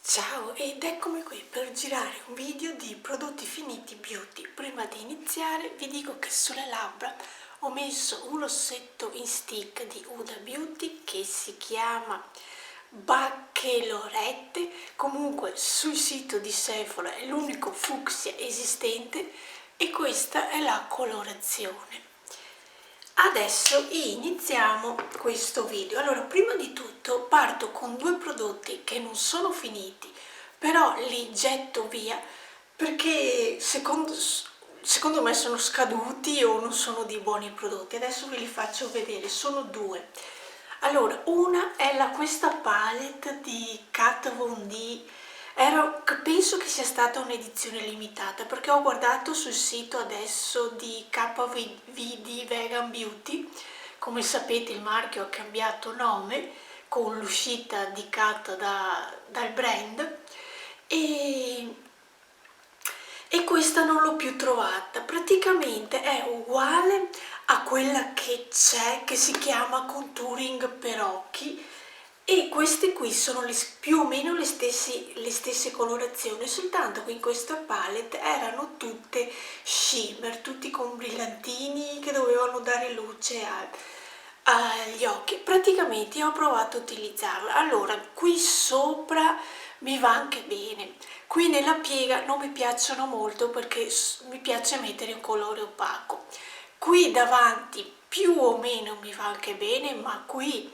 Ciao ed eccomi qui per girare un video di prodotti finiti beauty. Prima di iniziare vi dico che sulle labbra ho messo un rossetto in stick di Huda Beauty che si chiama Baccalorette. Comunque sul sito di Sephora è l'unico fucsia esistente e questa è la colorazione. Adesso iniziamo questo video. Allora, prima di tutto parto con due prodotti che non sono finiti, però li getto via perché secondo me sono scaduti o non sono di buoni prodotti. Adesso ve li faccio vedere, sono due. Allora, una è questa palette di Kat Von D. Penso che sia stata un'edizione limitata perché ho guardato sul sito adesso di KVD Vegan Beauty. Come sapete il marchio ha cambiato nome con l'uscita di Kat dal brand e questa non l'ho più trovata. Praticamente è uguale a quella che c'è, che si chiama Contouring per occhi, e queste qui sono più o meno le stesse colorazioni, soltanto che in questa palette erano tutte shimmer, tutti con brillantini che dovevano dare luce agli occhi. Praticamente io ho provato a utilizzarla. Allora, qui sopra mi va anche bene, qui nella piega non mi piacciono molto perché mi piace mettere un colore opaco. Qui davanti più o meno mi va anche bene, ma qui,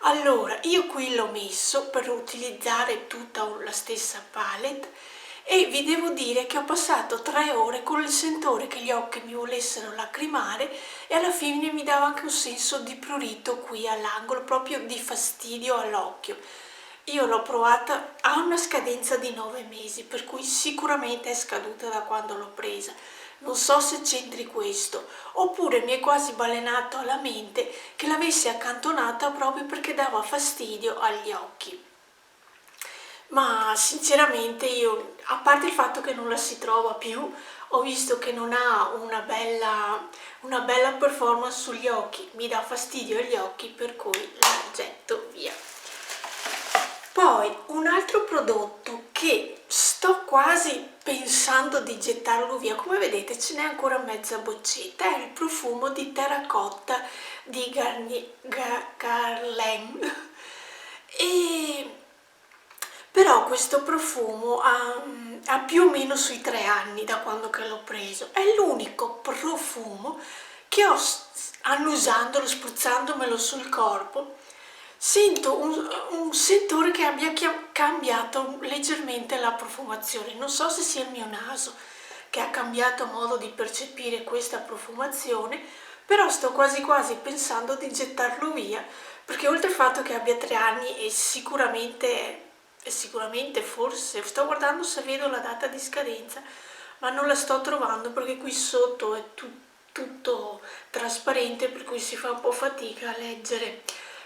allora io qui l'ho messo per utilizzare tutta la stessa palette e vi devo dire che ho passato 3 ore con il sentore che gli occhi mi volessero lacrimare e alla fine mi dava anche un senso di prurito qui all'angolo, proprio di fastidio all'occhio. Io l'ho provata, ha una scadenza di 9 mesi, per cui sicuramente è scaduta da quando l'ho presa. Non so se c'entri questo, oppure mi è quasi balenato alla mente che l'avessi accantonata proprio perché dava fastidio agli occhi. Ma sinceramente io, a parte il fatto che non la si trova più, ho visto che non ha una bella performance sugli occhi, mi dà fastidio agli occhi, per cui la getto via. Poi un altro prodotto che sto quasi pensando di gettarlo via, come vedete ce n'è ancora mezza boccetta, è il profumo di terracotta di Guerlain. Però questo profumo ha più o meno sui 3 anni da quando che l'ho preso. È l'unico profumo che ho, annusandolo, spruzzandomelo sul corpo, sento un sentore che abbia cambiato leggermente la profumazione. Non so se sia il mio naso che ha cambiato modo di percepire questa profumazione, però sto quasi quasi pensando di gettarlo via, perché oltre al fatto che abbia 3 anni e sicuramente forse, sto guardando se vedo la data di scadenza, ma non la sto trovando perché qui sotto è tutto trasparente, per cui si fa un po' fatica a leggere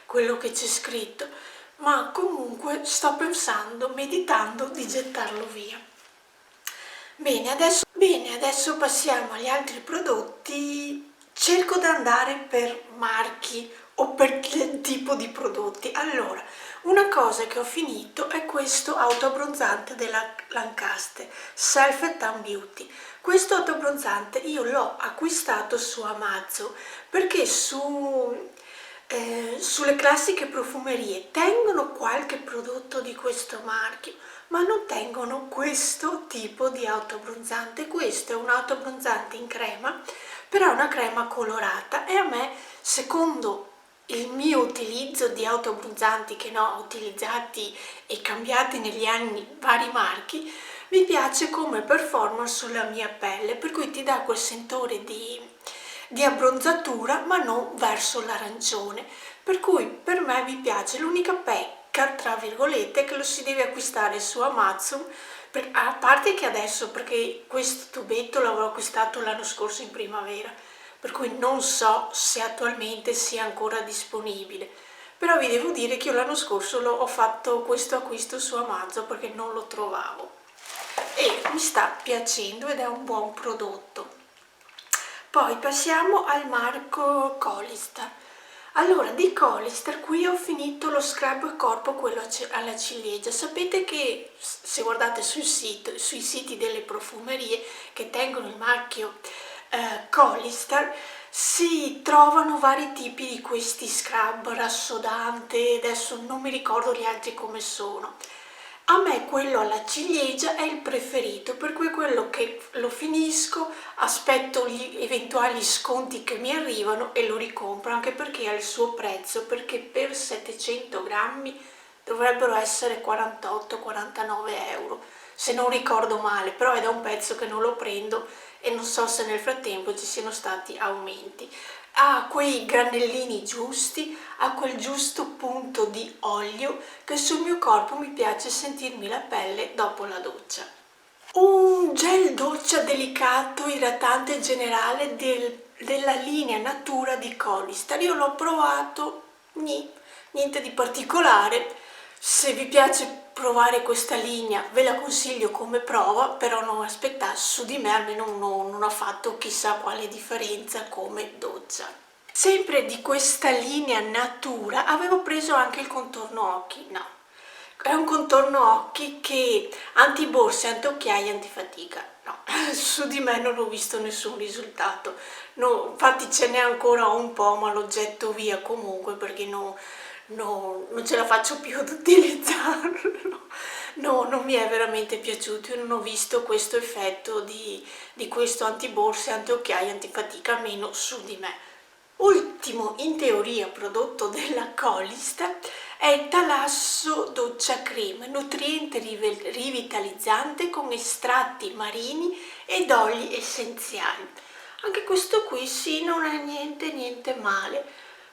quello che c'è scritto, ma comunque sto pensando, meditando di gettarlo via. Bene, adesso passiamo agli altri prodotti. Cerco di andare per marchi o per tipo di prodotti. Allora, una cosa che ho finito è questo autoabbronzante della Lancaster Self Tan Beauty. Questo autoabbronzante io l'ho acquistato su Amazon perché sulle classiche profumerie tengono qualche prodotto di questo marchio, ma non tengono questo tipo di autoabbronzante. Questo è un autoabbronzante in crema, però è una crema colorata e a me, secondo il mio utilizzo di autoabbronzanti che ne ho utilizzati e cambiati negli anni vari marchi, mi piace come performance sulla mia pelle, per cui ti dà quel sentore di abbronzatura ma non verso l'arancione, per cui per me mi piace. L'unica pecca, tra virgolette, è che lo si deve acquistare su Amazon, a parte che adesso, perché questo tubetto l'avevo acquistato l'anno scorso in primavera, per cui non so se attualmente sia ancora disponibile, però vi devo dire che io l'anno scorso ho fatto questo acquisto su Amazon perché non lo trovavo e mi sta piacendo ed è un buon prodotto. Poi passiamo al marco Colista. Allora, di Colister qui ho finito lo scrub corpo, quello alla ciliegia. Sapete che se guardate sui siti delle profumerie che tengono il marchio Colister, si trovano vari tipi di questi scrub rassodante, adesso non mi ricordo gli altri come sono. A me quello alla ciliegia è il preferito, per cui quello che lo finisco, aspetto gli eventuali sconti che mi arrivano e lo ricompro, anche perché ha il suo prezzo, perché per 700 grammi dovrebbero essere 48-49 euro, se non ricordo male, però è da un pezzo che non lo prendo e non so se nel frattempo ci siano stati aumenti. Ha quei granellini giusti, ha quel giusto punto di olio che sul mio corpo mi piace sentirmi la pelle dopo la doccia. Un gel doccia delicato, idratante generale della linea Natura di Colister. Io l'ho provato, niente di particolare. Se vi piace provare questa linea ve la consiglio come prova, però non aspettate, su di me almeno non ha fatto chissà quale differenza come doccia. Sempre di questa linea Natura avevo preso anche il contorno occhi, no, è un contorno occhi che antiborse, antiocchiaie, antifatica, no, su di me non ho visto nessun risultato, no, infatti ce n'è ancora un po', ma lo getto via comunque perché non ce la faccio più ad utilizzarlo. No, non mi è veramente piaciuto, io non ho visto questo effetto di questo antiborse, antiocchiaie, antifatica, almeno su di me. Ultimo in teoria prodotto della Colister è il Talasso Doccia Cream, nutriente rivitalizzante con estratti marini ed oli essenziali. Anche questo qui sì, non è niente male,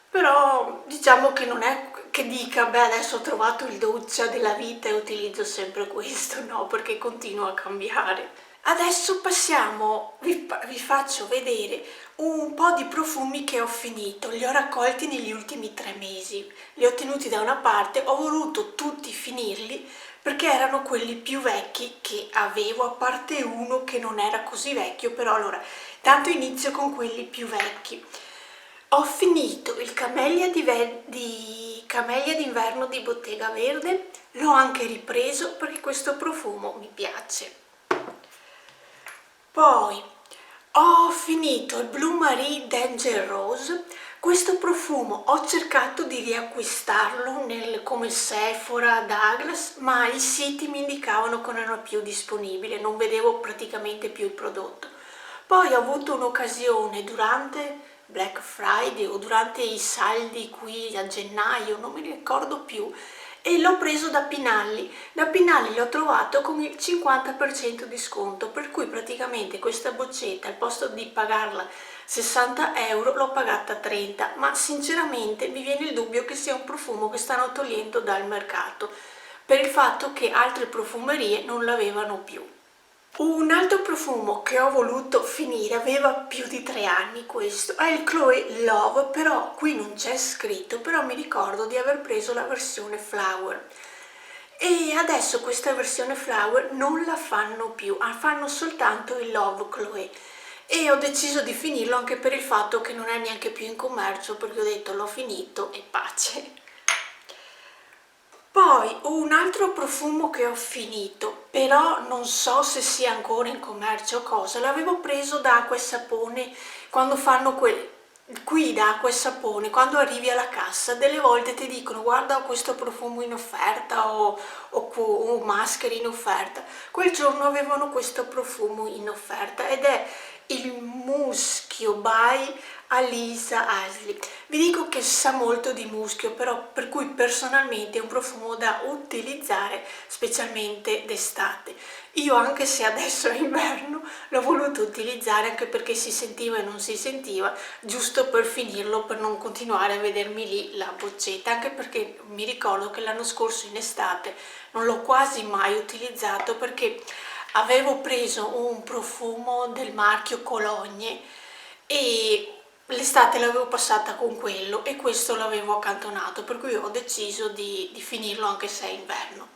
però diciamo che non è che dica beh adesso ho trovato il doccia della vita e utilizzo sempre questo, no, perché continua a cambiare. Adesso passiamo, vi faccio vedere un po' di profumi che ho finito, li ho raccolti negli ultimi 3 mesi, li ho tenuti da una parte, ho voluto tutti finirli perché erano quelli più vecchi che avevo, a parte uno che non era così vecchio, però allora, tanto inizio con quelli più vecchi. Ho finito il Camellia d'inverno di Bottega Verde, l'ho anche ripreso perché questo profumo mi piace. Poi ho finito il Blue Marie Danger Rose, questo profumo ho cercato di riacquistarlo come Sephora, Douglas, ma i siti mi indicavano che non era più disponibile, non vedevo praticamente più il prodotto. Poi ho avuto un'occasione durante Black Friday o durante i saldi qui a gennaio, non mi ricordo più, e l'ho preso da Pinalli. Da Pinalli l'ho trovato con il 50% di sconto, per cui praticamente questa boccetta al posto di pagarla 60 euro l'ho pagata 30, ma sinceramente mi viene il dubbio che sia un profumo che stanno togliendo dal mercato, per il fatto che altre profumerie non l'avevano più. Un altro profumo che ho voluto finire, aveva più di 3 anni questo, è il Chloé Love, però qui non c'è scritto, però mi ricordo di aver preso la versione Flower. E adesso questa versione Flower non la fanno più, fanno soltanto il Love Chloé. E ho deciso di finirlo anche per il fatto che non è neanche più in commercio, perché ho detto l'ho finito e pace. Poi un altro profumo che ho finito, però non so se sia ancora in commercio o cosa, l'avevo preso da Acqua e Sapone quando fanno qui da Acqua e Sapone, quando arrivi alla cassa, delle volte ti dicono guarda ho questo profumo in offerta o maschere in offerta. Quel giorno avevano questo profumo in offerta ed è il Muschio by Alisa Ashley. Vi dico che sa molto di muschio, però per cui personalmente è un profumo da utilizzare specialmente d'estate. Io anche se adesso è inverno l'ho voluto utilizzare anche perché si sentiva e non si sentiva, giusto per finirlo, per non continuare a vedermi lì la boccetta, anche perché mi ricordo che l'anno scorso in estate non l'ho quasi mai utilizzato perché avevo preso un profumo del marchio Cologne e l'estate l'avevo passata con quello e questo l'avevo accantonato, per cui ho deciso di finirlo anche se è inverno.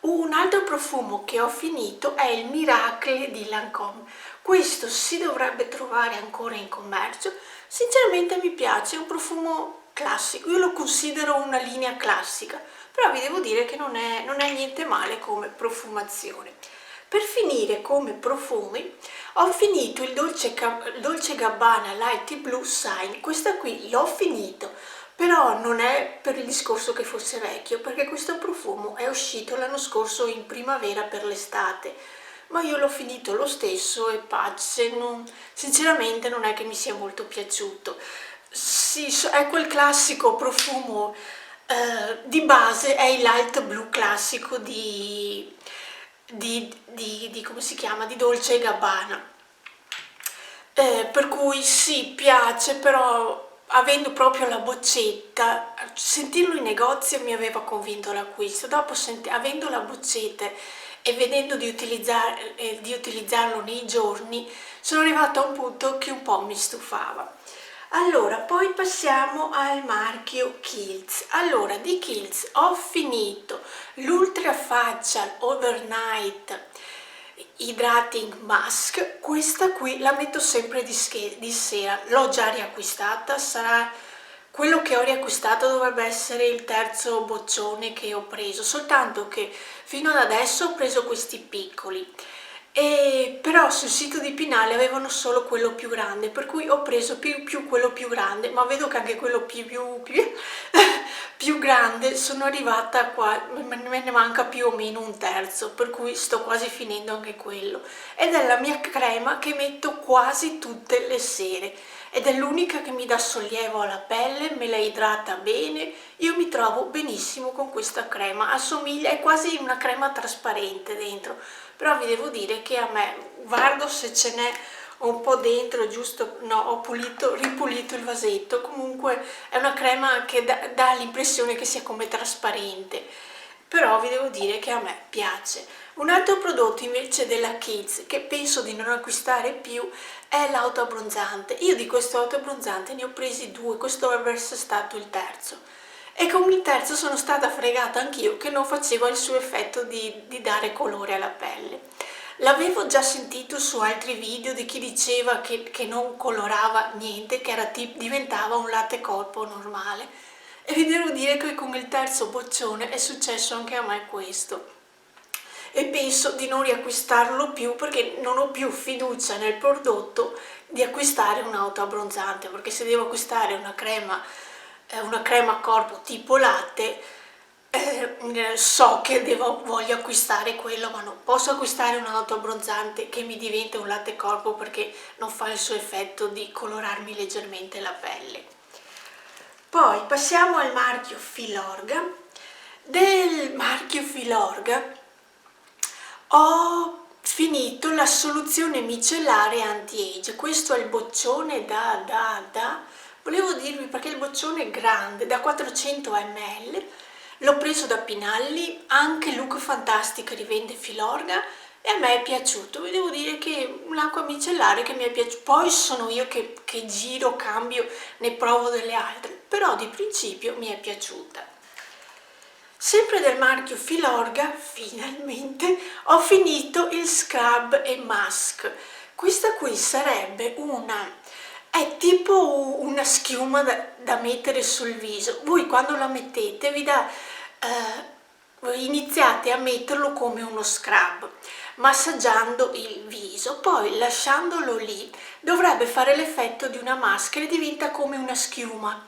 Un altro profumo che ho finito è il Miracle di Lancôme. Questo si dovrebbe trovare ancora in commercio. Sinceramente mi piace, è un profumo classico, io lo considero una linea classica, però vi devo dire che non è niente male come profumazione. Per finire come profumi ho finito il Dolce Gabbana Light Blue Sign. Questa qui l'ho finito, però non è per il discorso che fosse vecchio, perché questo profumo è uscito l'anno scorso in primavera per l'estate, ma io l'ho finito lo stesso e pace, sinceramente non è che mi sia molto piaciuto. Sì, è quel classico profumo, di base è il light blue classico come si chiama, di Dolce Gabbana. Per cui sì, piace, però avendo proprio la boccetta, sentirlo in negozio mi aveva convinto l'acquisto. Dopo, avendo la boccetta e vedendo di utilizzarlo nei giorni, sono arrivata a un punto che un po' mi stufava. Allora, poi passiamo al marchio Kiehl's. Allora, di Kiehl's ho finito l'Ultra Facial Overnight Hydrating Mask. Questa qui la metto sempre di sera, l'ho già riacquistata, sarà quello che ho riacquistato, dovrebbe essere il terzo boccione che ho preso, soltanto che fino ad adesso ho preso questi piccoli. Però sul sito di Pinale avevano solo quello più grande, per cui ho preso più quello più grande, ma vedo che anche quello più grande sono arrivata qua, me ne manca più o meno un terzo, per cui sto quasi finendo anche quello. Ed è la mia crema che metto quasi tutte le sere ed è l'unica che mi dà sollievo alla pelle, me la idrata bene, io mi trovo benissimo con questa crema, assomiglia, è quasi una crema trasparente dentro, però vi devo dire che a me, guardo se ce n'è un po' dentro, giusto, no, ho ripulito il vasetto, comunque è una crema che dà l'impressione che sia come trasparente, però vi devo dire che a me piace. Un altro prodotto invece della Kiehl's che penso di non acquistare più è l'autoabbronzante. Io di questo autoabbronzante ne ho presi due, questo dovrebbe essere stato il terzo. E con il terzo sono stata fregata anch'io che non faceva il suo effetto di dare colore alla pelle. L'avevo già sentito su altri video di chi diceva che non colorava niente, che diventava un latte corpo normale. E vi devo dire che con il terzo boccione è successo anche a me questo. E penso di non riacquistarlo più perché non ho più fiducia nel prodotto di acquistare un autoabbronzante, perché se devo acquistare una crema a corpo tipo latte, so che voglio acquistare quello, ma non posso acquistare un autoabbronzante che mi diventa un latte corpo perché non fa il suo effetto di colorarmi leggermente la pelle. Poi passiamo al marchio Filorga. Del marchio Filorga ho finito la soluzione micellare anti-age. Questo è il boccione volevo dirvi perché il boccione è grande, da 400 ml, l'ho preso da Pinalli, anche Look Fantastic rivende Filorga e a me è piaciuto. Vi devo dire che è un'acqua micellare che mi è piaciuta, poi sono io che giro, cambio, ne provo delle altre, però di principio mi è piaciuta. Sempre del marchio Filorga, finalmente, ho finito il Scrub e Mask. Questa qui sarebbe è tipo una schiuma da mettere sul viso. Voi quando la mettete voi iniziate a metterlo come uno scrub, massaggiando il viso, poi lasciandolo lì dovrebbe fare l'effetto di una maschera e diventa come una schiuma.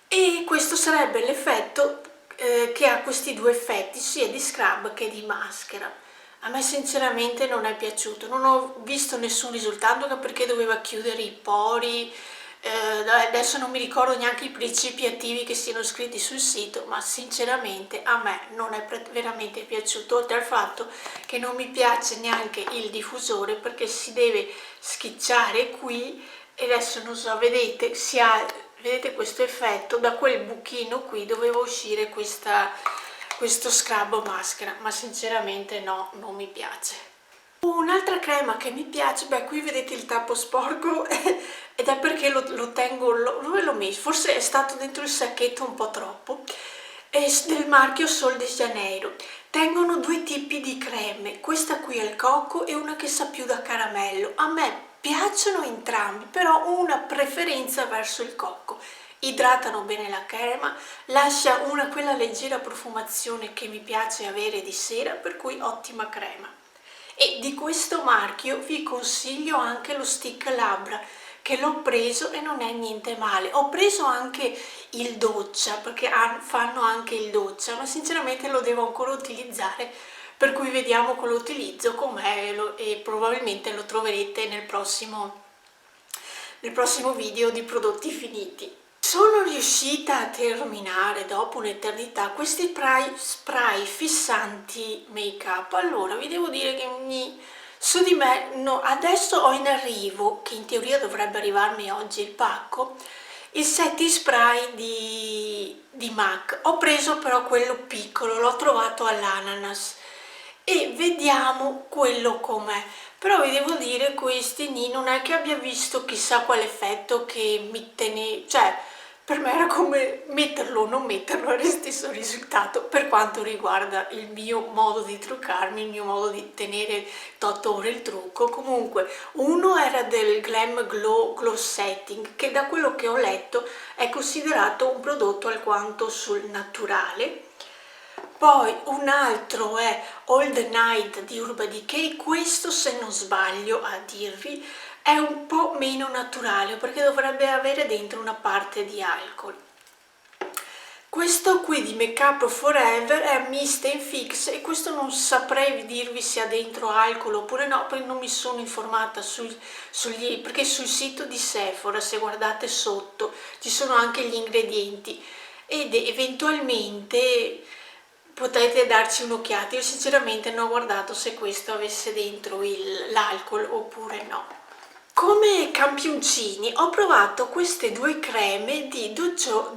E questo sarebbe l'effetto che ha questi due effetti, sia di scrub che di maschera. A me sinceramente non è piaciuto, non ho visto nessun risultato, anche perché doveva chiudere i pori, adesso non mi ricordo neanche i principi attivi che siano scritti sul sito, ma sinceramente a me non è veramente piaciuto, oltre al fatto che non mi piace neanche il diffusore perché si deve schicciare qui e adesso non so, vedete, vedete questo effetto, da quel buchino qui doveva uscire questo scrub o maschera, ma sinceramente no, non mi piace. Un'altra crema che mi piace, beh qui vedete il tappo sporco ed è perché lo tengo, dove l'ho messo? Forse è stato dentro il sacchetto un po' troppo, è del marchio Sol de Janeiro. Tengono due creme, questa qui al cocco e una che sa più da caramello. A me piacciono entrambi, però ho una preferenza verso il cocco. Idratano bene la crema, lascia quella leggera profumazione che mi piace avere di sera, per cui ottima crema. E di questo marchio vi consiglio anche lo stick labbra, che l'ho preso e non è niente male. Ho preso anche il doccia, perché fanno anche il doccia, ma sinceramente lo devo ancora utilizzare, per cui vediamo con l'utilizzo com'è e probabilmente lo troverete nel prossimo video di prodotti finiti. Sono riuscita a terminare dopo un'eternità questi spray fissanti make up. Allora vi devo dire che su di me adesso ho in arrivo, che in teoria dovrebbe arrivarmi oggi il pacco, il setting spray di MAC. Ho preso però quello piccolo, l'ho trovato all'ananas e vediamo quello com'è. Però vi devo dire, questi non è che abbia visto chissà quale effetto che mi teneva, cioè per me era come metterlo o non metterlo, era lo stesso risultato per quanto riguarda il mio modo di truccarmi, il mio modo di tenere 8 ore il trucco. Comunque uno era del Glam Glow Setting, che da quello che ho letto è considerato un prodotto alquanto sul naturale. Poi un altro è All the Night di Urban Decay. Questo, se non sbaglio a dirvi, è un po' meno naturale perché dovrebbe avere dentro una parte di alcol. Questo qui di Make Up Forever è Mist and Fix e questo non saprei dirvi se ha dentro alcol oppure no, perché non mi sono informata perché sul sito di Sephora, se guardate sotto, ci sono anche gli ingredienti ed eventualmente potete darci un'occhiata. Io sinceramente non ho guardato se questo avesse dentro l'alcol oppure no. Come campioncini ho provato queste due creme di Dr.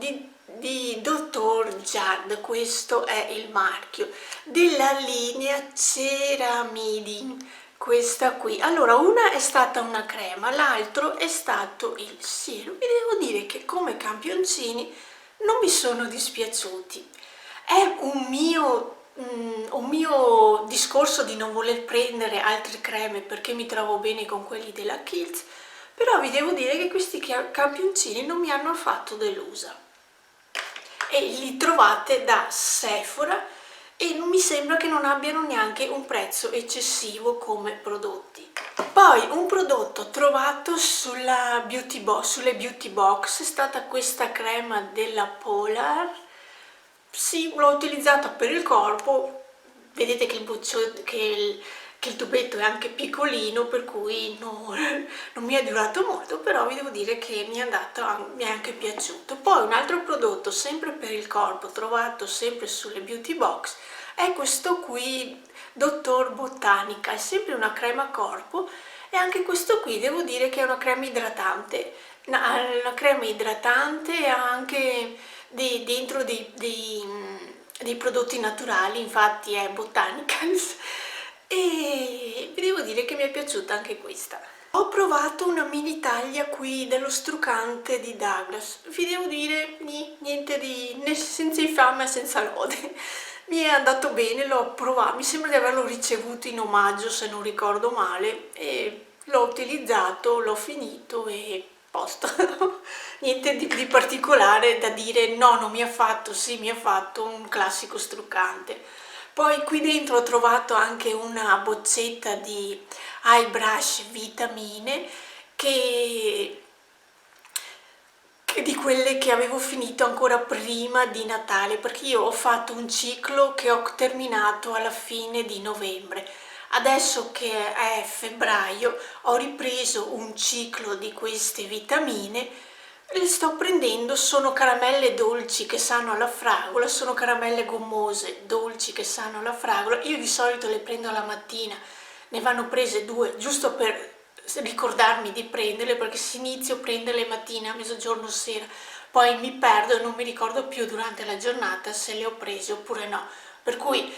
Jad, questo è il marchio, della linea Ceramidin, questa qui. Allora, una è stata una crema, l'altro è stato il siero. Vi devo dire che come campioncini non mi sono dispiaciuti. È un mio discorso di non voler prendere altre creme perché mi trovo bene con quelli della Kiehl's, però vi devo dire che questi campioncini non mi hanno affatto delusa e li trovate da Sephora e non mi sembra che non abbiano neanche un prezzo eccessivo come prodotti. Poi un prodotto trovato sulle beauty box è stata questa crema della Polar. Sì, l'ho utilizzata per il corpo, vedete che il tubetto è anche piccolino, per cui non mi è durato molto, però vi devo dire che mi è anche piaciuto. Poi un altro prodotto sempre per il corpo, trovato sempre sulle beauty box, è questo qui, Dr. Botanica, è sempre una crema corpo e anche questo qui devo dire che è una crema idratante. Una crema idratante ha anche dentro dei prodotti naturali, infatti è Botanicals, e vi devo dire che mi è piaciuta anche questa. Ho provato una mini taglia qui dello struccante di Douglas, vi devo dire niente senza infamia e senza lode. Mi è andato bene, l'ho provato, mi sembra di averlo ricevuto in omaggio se non ricordo male, e l'ho utilizzato, l'ho finito e posto. Niente di particolare da dire, no, non mi ha fatto, sì, mi ha fatto un classico struccante. Poi qui dentro ho trovato anche una boccetta di eyebrush vitamine che di quelle che avevo finito ancora prima di Natale, perché io ho fatto un ciclo che ho terminato alla fine di novembre. Adesso che è febbraio ho ripreso un ciclo di queste vitamine, le sto prendendo, sono caramelle dolci che sanno alla fragola, sono caramelle gommose dolci che sanno alla fragola. Io di solito le prendo la mattina, ne vanno prese 2 giusto per ricordarmi di prenderle, perché se inizio a prenderle mattina, mezzogiorno, sera, poi mi perdo e non mi ricordo più durante la giornata se le ho prese oppure no, per cui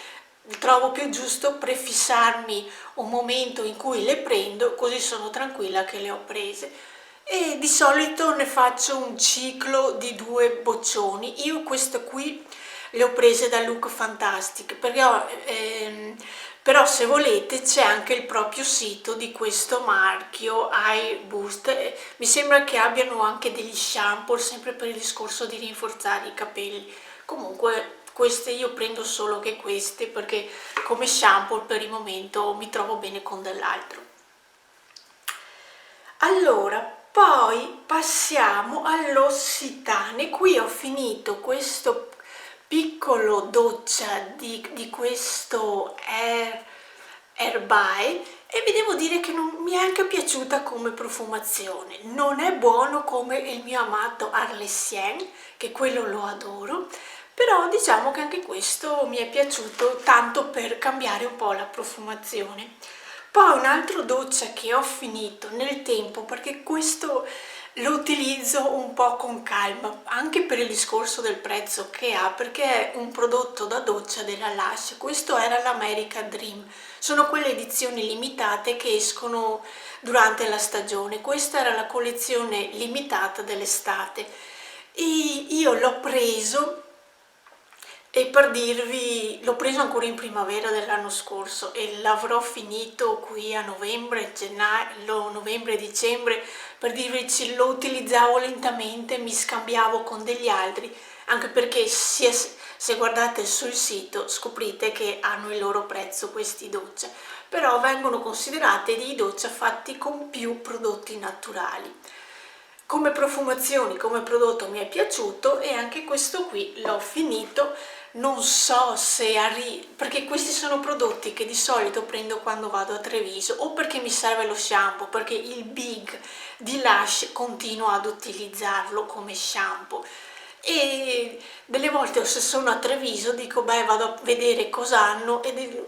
trovo più giusto prefissarmi un momento in cui le prendo, così sono tranquilla che le ho prese. E di solito ne faccio un ciclo di 2 boccioni. Io queste qui le ho prese da Look Fantastic perché però se volete c'è anche il proprio sito di questo marchio Eye Boost, mi sembra che abbiano anche degli shampoo sempre per il discorso di rinforzare i capelli. Comunque queste io prendo solo che queste perché come shampoo per il momento mi trovo bene con dell'altro. Allora, poi passiamo all'Occitane. Qui ho finito questo piccolo doccia di questo Herbae e vi devo dire che non mi è anche piaciuta come profumazione. Non è buono come il mio amato Arlesien, che quello lo adoro, però diciamo che anche questo mi è piaciuto tanto per cambiare un po' la profumazione. Poi un altro doccia che ho finito nel tempo, perché questo lo utilizzo un po' con calma, anche per il discorso del prezzo che ha, perché è un prodotto da doccia della Lush. Questo era l'American Dream, sono quelle edizioni limitate che escono durante la stagione. Questa era la collezione limitata dell'estate e io l'ho preso, e per dirvi, l'ho preso ancora in primavera dell'anno scorso e l'avrò finito qui a novembre, gennaio, novembre-dicembre, per dirvi lo utilizzavo lentamente, mi scambiavo con degli altri, anche perché se guardate sul sito scoprite che hanno il loro prezzo questi doccia, però vengono considerate dei doccia fatti con più prodotti naturali. Come profumazioni, come prodotto mi è piaciuto e anche questo qui l'ho finito. Non so se perché questi sono prodotti che di solito prendo quando vado a Treviso o perché mi serve lo shampoo, perché il Big di Lush continuo ad utilizzarlo come shampoo e delle volte se sono a Treviso dico beh vado a vedere cosa hanno e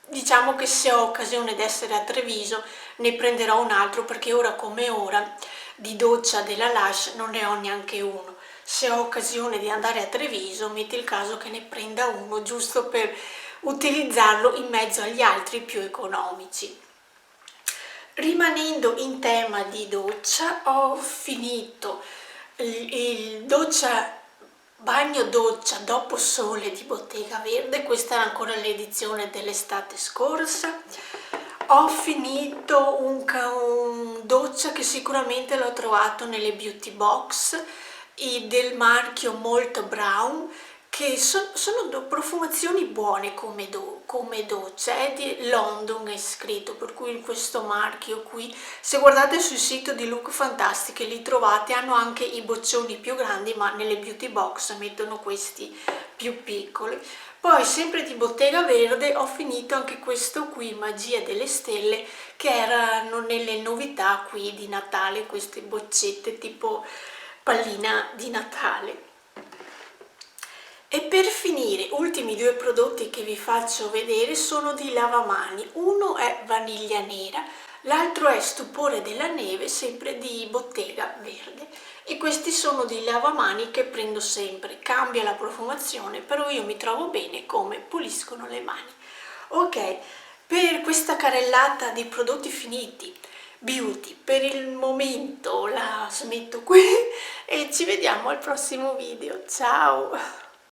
diciamo che se ho occasione di essere a Treviso ne prenderò un altro, perché ora come ora di doccia della Lush non ne ho neanche uno. Se ho occasione di andare a Treviso, metti il caso che ne prenda uno giusto per utilizzarlo in mezzo agli altri più economici. Rimanendo in tema di doccia, ho finito il bagno doccia dopo sole di Bottega Verde. Questa era ancora l'edizione dell'estate scorsa. Ho finito un doccia che sicuramente l'ho trovato nelle beauty box del marchio Molto Brown, che sono profumazioni buone come doccia, è di London è scritto, per cui questo marchio qui, se guardate sul sito di Look Fantastic li trovate, hanno anche i boccioni più grandi, ma nelle beauty box mettono questi più piccoli. Poi sempre di Bottega Verde ho finito anche questo qui, Magia delle Stelle, che erano nelle novità qui di Natale, queste boccette tipo pallina di Natale. E per finire, ultimi due prodotti che vi faccio vedere sono di lavamani. Uno è Vaniglia Nera, l'altro è Stupore della Neve, sempre di Bottega Verde. E questi sono dei lavamani che prendo sempre, cambia la profumazione, però io mi trovo bene come puliscono le mani. Ok, per questa carrellata di prodotti finiti beauty per il momento la smetto qui e ci vediamo al prossimo video. Ciao!